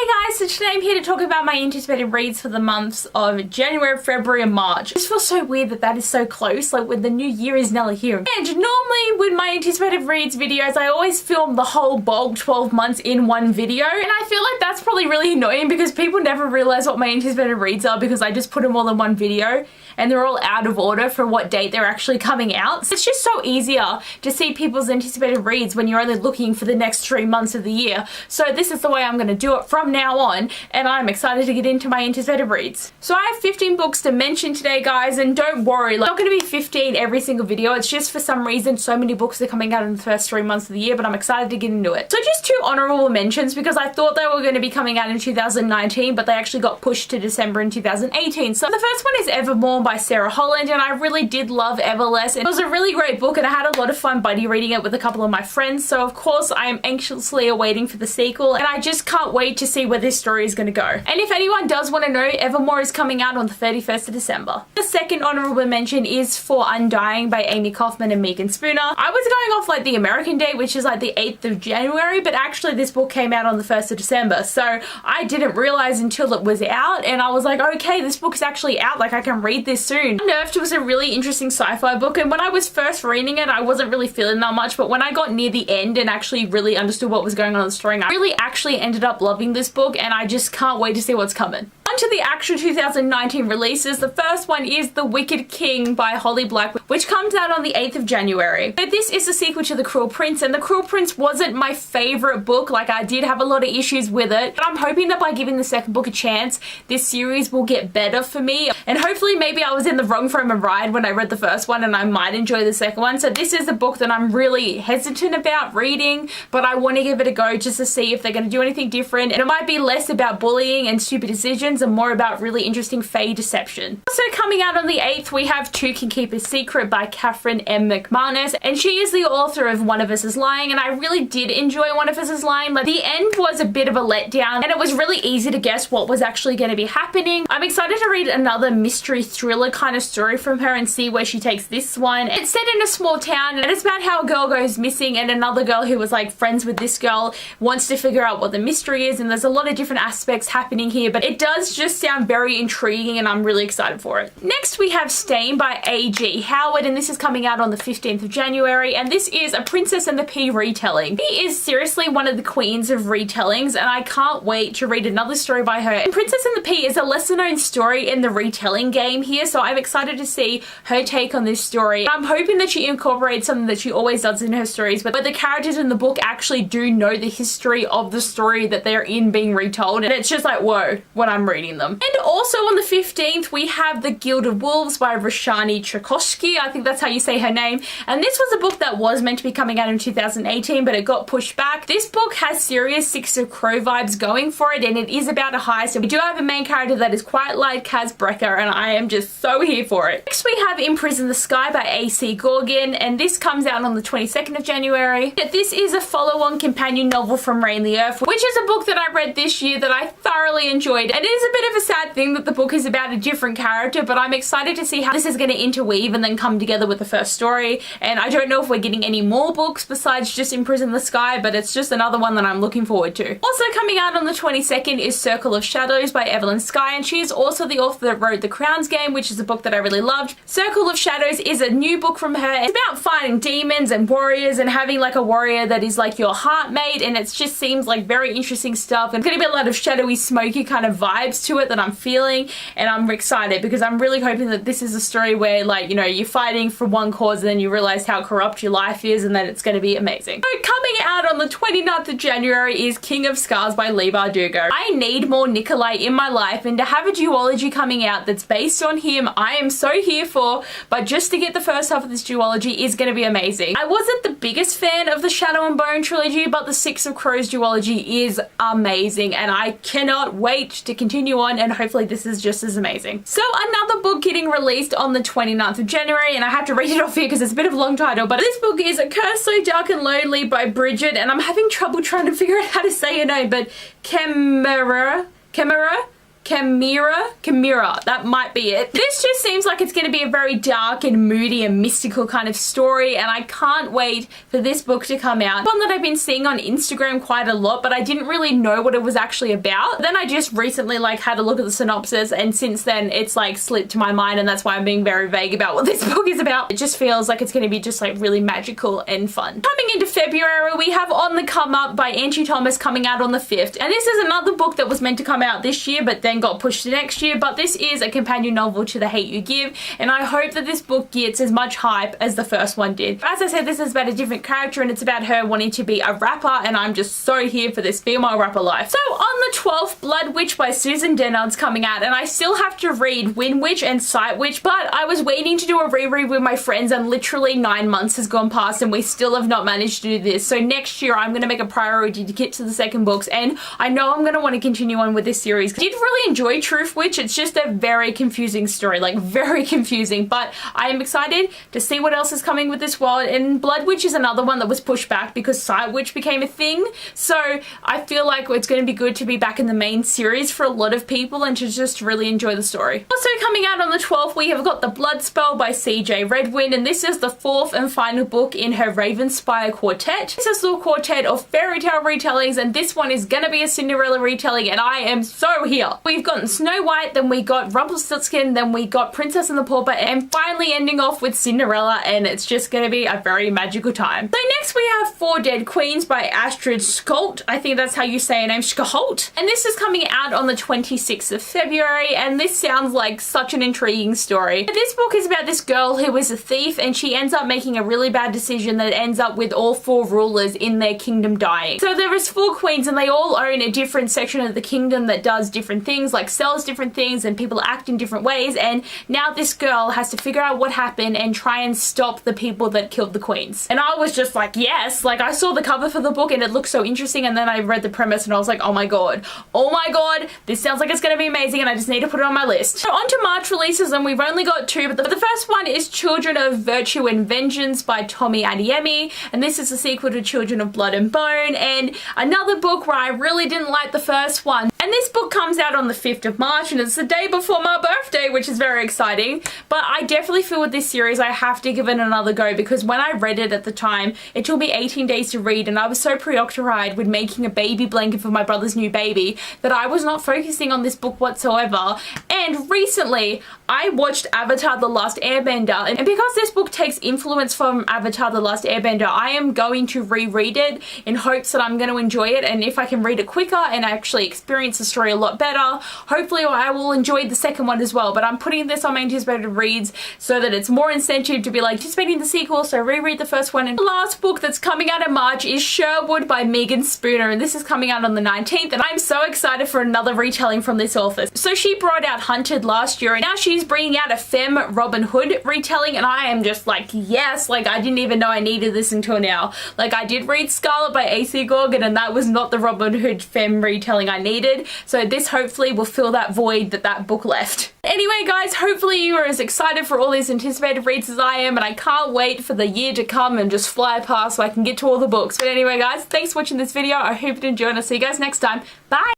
Hey guys, so today I'm here to talk about my anticipated reads for the months of January, February and March. It feels so weird that that is so close, like when the new year is nearly here. And normally with my anticipated reads videos, I always film the whole bulk 12 months in one video. And I feel like that's probably really annoying because people never realize what my anticipated reads are because I just put them all in one video and they're all out of order for what date they're actually coming out. So it's just so easier to see people's anticipated reads when you're only looking for the next 3 months of the year. So this is the way I'm going to do it from now on, and I'm excited to get into my anticipated reads. So I have 15 books to mention today, guys, and don't worry, like, it's not going to be 15 every single video. It's just for some reason so many books are coming out in the first 3 months of the year, but I'm excited to get into it. So just 2 honorable mentions because I thought they were going to be coming out in 2019, but they actually got pushed to December in 2018. So the first one is Evermore by Sarah Holland, and I really did love Abbeyleec. It was a really great book and I had a lot of fun buddy reading it with a couple of my friends, so of course I am anxiously awaiting for the sequel, and I just can't wait to see where this story is going to go. And if anyone does want to know, Evermore is coming out on the 31st of December. The second honorable mention is For Undying by Amy Kaufman and Megan Spooner. I was going off like the American date, which is like the 8th of January, but actually this book came out on the 1st of December, so I didn't realize until it was out, and I was like, okay, this book is actually out, like I can read this soon. Nerfed was a really interesting sci-fi book, and when I was first reading it, I wasn't really feeling that much, but when I got near the end and actually really understood what was going on in the story, I really actually ended up loving this book, and I just can't wait to see what's coming. On to the actual 2019 releases. The first one is The Wicked King by Holly Black, which comes out on the 8th of January. So this is a sequel to The Cruel Prince, and The Cruel Prince wasn't my favorite book. Like, I did have a lot of issues with it, but I'm hoping that by giving the second book a chance, this series will get better for me, and hopefully maybe I was in the wrong frame of mind when I read the first one and I might enjoy the second one. So this is a book that I'm really hesitant about reading, but I want to give it a go just to see if they're going to do anything different, and it might be less about bullying and stupid decisions and more about really interesting fae deception. Also coming out on the 8th, we have Two Can Keep a Secret by Catherine M. McManus, and she is the author of One of Us is Lying, and I really did enjoy One of Us is Lying. Like, the end was a bit of a letdown, and it was really easy to guess what was actually going to be happening. I'm excited to read another mystery thriller kind of story from her and see where she takes this one. It's set in a small town, and it's about how a girl goes missing, and another girl who was like friends with this girl wants to figure out what the mystery is, and there's a lot of different aspects happening here, but it does just sound very intriguing and I'm really excited for it. Next we have Stain by A.G. Howard, and this is coming out on the 15th of January, and this is a Princess and the Pea retelling. She is seriously one of the queens of retellings, and I can't wait to read another story by her. And Princess and the Pea is a lesser known story in the retelling game here, so I'm excited to see her take on this story. I'm hoping that she incorporates something that she always does in her stories, but the characters in the book actually do know the history of the story that they're in being retold, and it's just like, whoa, when I'm reading them. And also on the 15th, we have The Gilded Wolves by Roshani Tchaikovsky. I think that's how you say her name. And this was a book that was meant to be coming out in 2018, but it got pushed back. This book has serious Six of Crow vibes going for it, and it is about a heist. So we do have a main character that is quite like Kaz Brecker, and I am just so here for it. Next, we have In Prison the Sky by A.C. Gorgon, and this comes out on the 22nd of January. This is a follow-on companion novel from Rain the Earth, which is a book that I read this year that I thoroughly enjoyed. And it is a bit of a sad thing that the book is about a different character, but I'm excited to see how this is going to interweave and then come together with the first story. And I don't know if we're getting any more books besides just In Prison the Sky, but it's just another one that I'm looking forward to. Also coming out on the 22nd is Circle of Shadows by Evelyn Skye, and she is also the author that wrote The Crown's Game, which is a book that I really loved. Circle of Shadows is a new book from her. It's about fighting demons and warriors and having like a warrior that is like your heartmate, and it just seems like very interesting stuff, and there's gonna be a lot of shadowy, smoky kind of vibes to it that I'm feeling, and I'm excited because I'm really hoping that this is a story where, like, you know, you're fighting for one cause and then you realize how corrupt your life is, and then it's going to be amazing. So coming out on the 29th of January is King of Scars by Leigh Bardugo. I need more Nikolai in my life, and to have a duology coming out that's based on him, I am so here for, but just to get the first half of this duology is going to be amazing. I wasn't the biggest fan of the Shadow and Bone trilogy, but the Six of Crows duology is amazing, and I cannot wait to continue on, and hopefully this is just as amazing. So another book getting released on the 29th of January, and I have to read it off here because it's a bit of a long title, but this book is A Curse So Dark and Lonely by Bridget, and I'm having trouble trying to figure out how to say her name, but Kemmerer Chimera, that might be it. This just seems like it's going to be a very dark and moody and mystical kind of story, and I can't wait for this book to come out. One that I've been seeing on Instagram quite a lot, but I didn't really know what it was actually about. Then I just recently like had a look at the synopsis, and since then it's like slipped to my mind, and that's why I'm being very vague about what this book is about. It just feels like it's going to be just like really magical and fun. Coming into February, we have On the Come Up by Angie Thomas coming out on the 5th, and this is another book that was meant to come out this year but then got pushed to next year, but this is a companion novel to The Hate U Give, and I hope that this book gets as much hype as the first one did. As I said, this is about a different character, and it's about her wanting to be a rapper, and I'm just so here for this female rapper life. So on the 12th, Blood Witch by Susan Dennard's coming out, and I still have to read Wind Witch and Sight Witch, but I was waiting to do a reread with my friends, and literally 9 months has gone past and we still have not managed to do this. So next year I'm going to make a priority to get to the second books, and I know I'm going to want to continue on with this series. I did really enjoy Truth Witch. It's just a very confusing story, like very confusing, but I am excited to see what else is coming with this world. And Blood Witch is another one that was pushed back because Sight Witch became a thing, so I feel like it's going to be good to be back in the main series for a lot of people and to just really enjoy the story. Also coming out on the 12th, we have got The Blood Spell by CJ Redwin, and this is the 4th and final book in her Ravenspire quartet. This is a quartet of fairy tale retellings, and this one is gonna be a Cinderella retelling, and I am so here. We've gotten Snow White, then we got Rumpelstiltskin, then we got Princess and the Pauper, and finally ending off with Cinderella, and it's just gonna be a very magical time. So next we have Four Dead Queens by Astrid Skolt. I think that's how you say her name, Skolt. And this is coming out on the 26th of February, and this sounds like such an intriguing story. This book is about this girl who is a thief, and she ends up making a really bad decision that ends up with all 4 rulers in their kingdom dying. So there is 4 queens, and they all own a different section of the kingdom that does different things, like sells different things, and people act in different ways, and now this girl has to figure out what happened and try and stop the people that killed the queens. And I was just like, yes, like I saw the cover for the book and it looked so interesting, and then I read the premise and I was like, oh my god, this sounds like it's gonna be amazing, and I just need to put it on my list. So on to March releases, and we've only got 2, but the first one is Children of Virtue and Vengeance by Tommy Adeyemi, and this is a sequel to Children of Blood and Bone, and another book where I really didn't like the first one. And this book comes out on the 5th of March, and it's the day before my birthday, which is very exciting. But I definitely feel with this series I have to give it another go, because when I read it at the time, it took me 18 days to read, and I was so preoccupied with making a baby blanket for my brother's new baby that I was not focusing on this book whatsoever. And recently I watched Avatar: The Last Airbender, and because this book takes influence from Avatar: The Last Airbender, I am going to reread it in hopes that I'm going to enjoy it, and if I can read it quicker and actually experience the story a lot better, hopefully I will enjoy the second one as well. But I'm putting this on my anticipated reads so that it's more incentive to be like anticipating the sequel, so reread the first one. And the last book that's coming out in March is Sherwood by Megan Spooner, and this is coming out on the 19th, and I'm so excited for another retelling from this author. So she brought out Hunted last year, and now she's bringing out a femme Robin Hood retelling, and I am just like, yes, like I didn't even know I needed this until now. Like I did read Scarlet by AC Gorgon, and that was not the Robin Hood femme retelling I needed, so this hopefully will fill that void that that book left. Anyway guys, hopefully you are as excited for all these anticipated reads as I am, and I can't wait for the year to come and just fly past so I can get to all the books. But anyway guys, thanks for watching this video. I hope you enjoyed, and I'll see you guys next time. Bye!